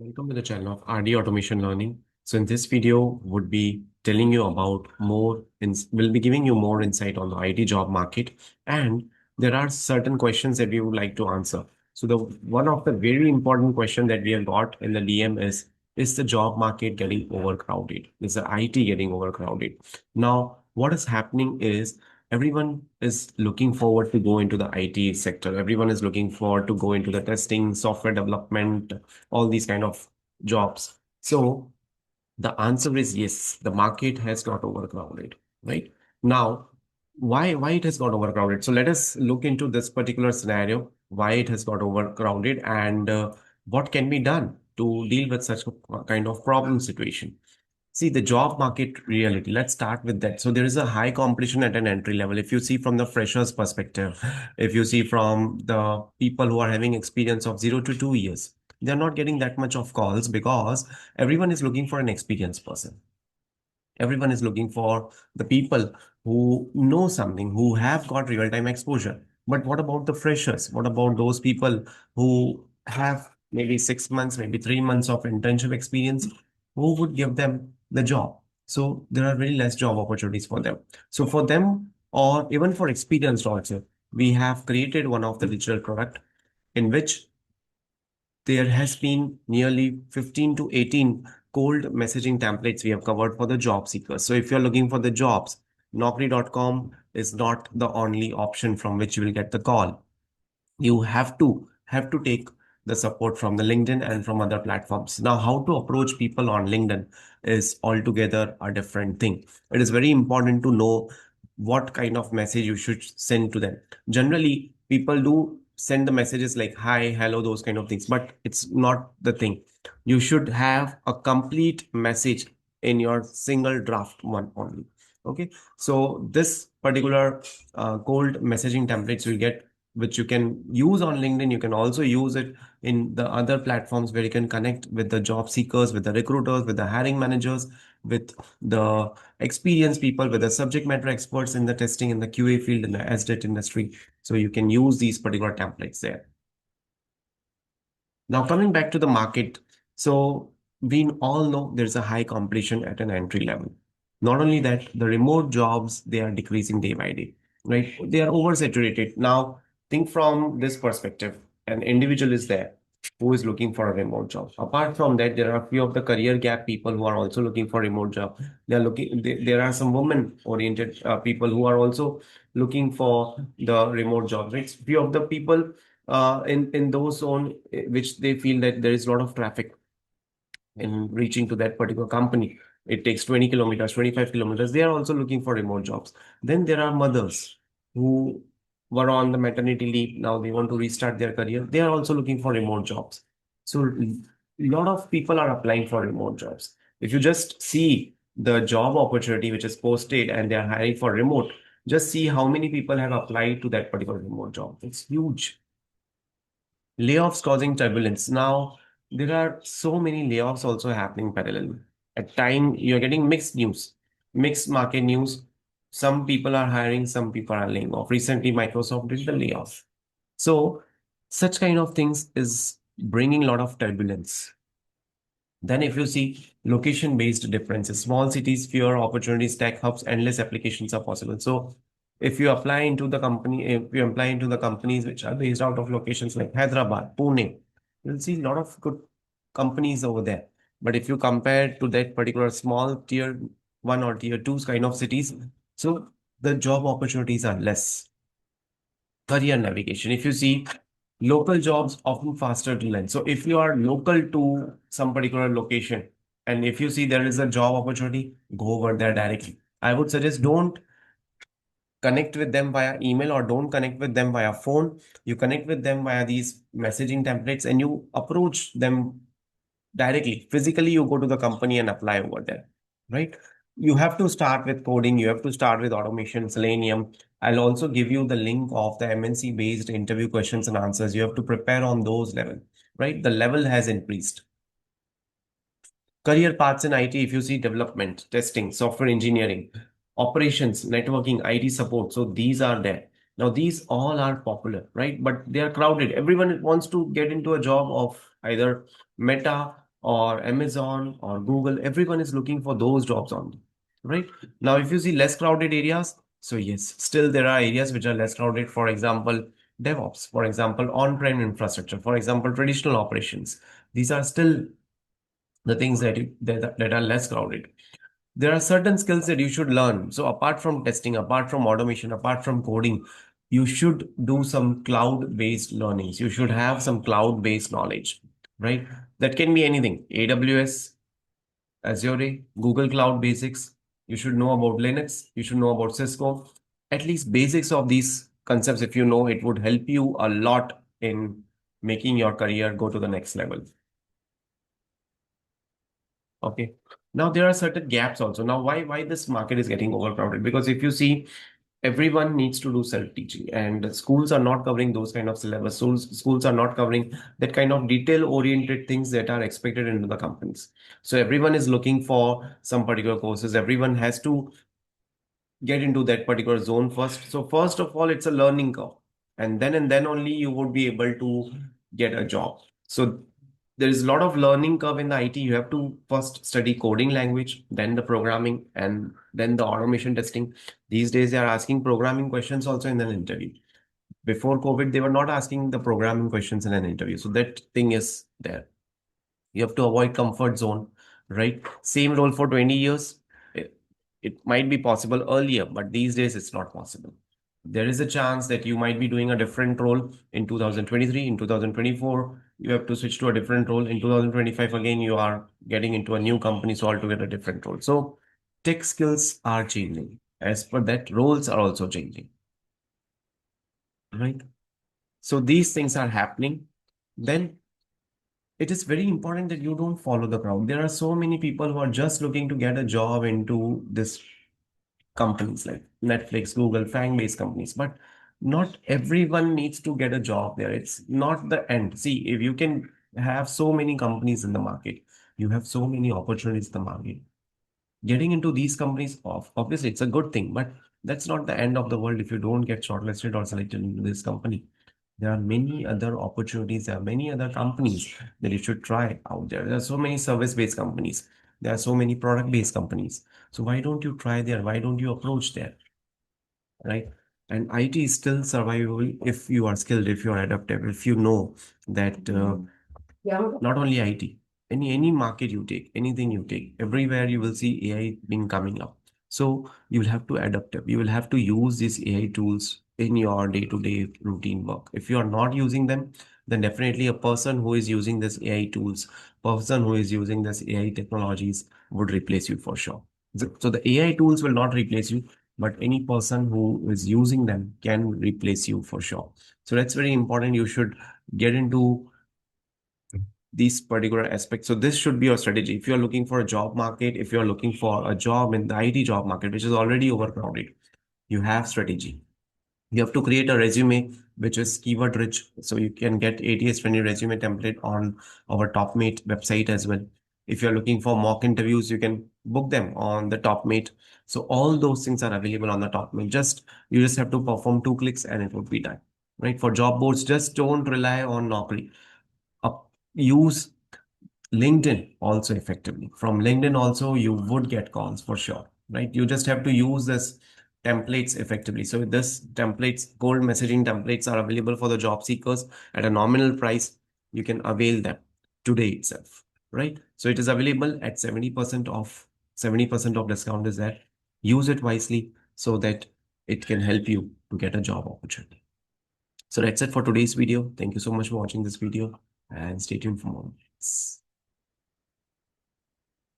Welcome to the channel of RD Automation Learning. So in this video, would be telling you about will be giving you more insight on the IT job market, and there are certain questions that we would like to answer. So the one of the very important question that we have got in the DM is the job market getting overcrowded? Is the IT getting overcrowded? Now, what is happening is everyone is looking forward to go into the IT sector. Everyone is looking forward to go into the testing, software development, all these kind of jobs. So the answer is yes, the market has got overcrowded, right? Now, why it has got overcrowded? So let us look into this particular scenario, why it has got overcrowded, and what can be done to deal with such a kind of problem situation. See, the job market reality. Let's start with that. So there is a high competition at an entry level. If you see from the freshers perspective, if you see from the people who are having experience of 0 to 2 years, they're not getting that much of calls because everyone is looking for an experienced person. Everyone is looking for the people who know something, who have got real-time exposure. But what about the freshers? What about those people who have maybe 6 months, maybe 3 months of internship experience? Who would give them the job? So there are very less job opportunities for them. So for them, or even for experienced also, we have created one of the digital product in which there has been nearly 15 to 18 cold messaging templates we have covered for the job seekers. So if you're looking for the jobs, Naukri.com is not the only option from which you will get the call. You have to take the support from the LinkedIn and from other platforms. Now, how to approach people on LinkedIn is altogether a different thing. It is very important to know what kind of message you should send to them. Generally, people do send the messages like hi, hello, those kind of things, but it's not the thing. You should have a complete message in your single draft one only. Okay, so this particular cold messaging templates will get, which you can use on LinkedIn. You can also use it in the other platforms where you can connect with the job seekers, with the recruiters, with the hiring managers, with the experienced people, with the subject matter experts in the testing, in the QA field, in the SDET industry. So you can use these particular templates there. Now, coming back to the market, so we all know there's a high competition at an entry level. Not only that, the remote jobs, they are decreasing day by day, right? They are oversaturated. Now, think from this perspective, an individual is there who is looking for a remote job. Apart from that, there are a few of the career gap people who are also looking for remote job. There are some women oriented people who are also looking for the remote job, right? Few of the people in those zone which they feel that there is a lot of traffic in reaching to that particular company. It takes 20 kilometers, 25 kilometers. They are also looking for remote jobs. Then there are mothers who were on the maternity leave. Now they want to restart their career. They are also looking for remote jobs. So a lot of people are applying for remote jobs. If you just see the job opportunity which is posted and they are hiring for remote, just see how many people have applied to that particular remote job. It's huge. Layoffs causing turbulence. Now, there are so many layoffs also happening parallel. At time, you're getting mixed news, mixed market news. Some people are hiring, some people are laying off. Recently, Microsoft did the layoff. So, such kind of things is bringing a lot of turbulence. Then, if you see location-based differences, small cities, fewer opportunities, tech hubs, endless applications are possible. So, if you apply into the company, if you apply into the companies which are based out of locations like Hyderabad, Pune, you'll see a lot of good companies over there. But if you compare to that particular small tier one or tier two kind of cities, so the job opportunities are less. Career navigation. If you see local jobs often faster to land. So if you are local to some particular location and if you see there is a job opportunity, go over there directly. I would suggest don't connect with them via email or don't connect with them via phone. You connect with them via these messaging templates and you approach them directly. Physically, you go to the company and apply over there, right? You have to start with coding. You have to start with automation, Selenium. I'll also give you the link of the MNC based interview questions and answers. You have to prepare on those level, right? The level has increased. Career paths in IT, if you see development, testing, software engineering, operations, networking, IT support. So these are there. Now, these all are popular, right? But they are crowded. Everyone wants to get into a job of either Meta or Amazon or Google, everyone is looking for those jobs only, right? Now, if you see less crowded areas, so yes, still there are areas which are less crowded. For example, DevOps, for example, on-prem infrastructure, for example, traditional operations. These are still the things that are less crowded. There are certain skills that you should learn. So apart from testing, apart from automation, apart from coding, you should do some cloud-based learnings. You should have some cloud-based knowledge, right? That can be anything. AWS, Azure, Google Cloud Basics. You should know about Linux. You should know about Cisco. At least basics of these concepts, if you know, it would help you a lot in making your career go to the next level. Okay. Now there are certain gaps also. Now, why this market is getting overcrowded? Because if you see, everyone needs to do self-teaching, and schools are not covering those kind of syllabus. Schools are not covering that kind of detail-oriented things that are expected into the companies. So everyone is looking for some particular courses. Everyone has to get into that particular zone first. So first of all, it's a learning curve, and then only you would be able to get a job. So there is a lot of learning curve in the IT. You have to first study coding language, then the programming, and then the automation testing. These days, they are asking programming questions also in an interview. Before COVID, they were not asking the programming questions in an interview. So that thing is there. You have to avoid comfort zone, right? Same role for 20 years. It, it might be possible earlier, but these days it's not possible. There is a chance that you might be doing a different role in 2023, in 2024. You have to switch to a different role. In 2025, again, you are getting into a new company, so altogether different role. So tech skills are changing. As per that, roles are also changing, right? So these things are happening. Then it is very important that you don't follow the crowd. There are so many people who are just looking to get a job into this companies like Netflix, Google, FANG-based companies, but not everyone needs to get a job there. It's not the end. See, if you can have so many companies in the market, you have so many opportunities in the market. Getting into these companies, obviously, it's a good thing, but that's not the end of the world if you don't get shortlisted or selected into this company. There are many other opportunities, there are many other companies that you should try out there. There are so many service-based companies, there are so many product-based companies. So why don't you try there? Why don't you approach there? Right? And IT is still survivable if you are skilled, if you are adaptive, if you know that not only IT, any market you take, anything you take, everywhere you will see AI being coming up. So you will have to adapt it. You will have to use these AI tools in your day-to-day routine work. If you are not using them, then definitely a person who is using this AI tools, person who is using this AI technologies would replace you for sure. So the AI tools will not replace you, but any person who is using them can replace you for sure. So that's very important. You should get into these particular aspects. So this should be your strategy. If you're looking for a job market, if you're looking for a job in the IT job market, which is already overcrowded, you have strategy. You have to create a resume which is keyword rich. So you can get ATS friendly resume template on our TopMate website as well. If you're looking for mock interviews, you can book them on the TopMate. So all those things are available on the TopMate. You just have to perform 2 clicks and it would be done. Right? For job boards, just don't rely on Naukri. Use LinkedIn also effectively. From LinkedIn also, you would get calls for sure, right? You just have to use this templates effectively. So this templates, cold messaging templates are available for the job seekers at a nominal price. You can avail them today itself, right? So it is available at 70% off. 70% of discount is there. Use it wisely so that it can help you to get a job opportunity. So that's it for today's video. Thank you so much for watching this video and stay tuned for more.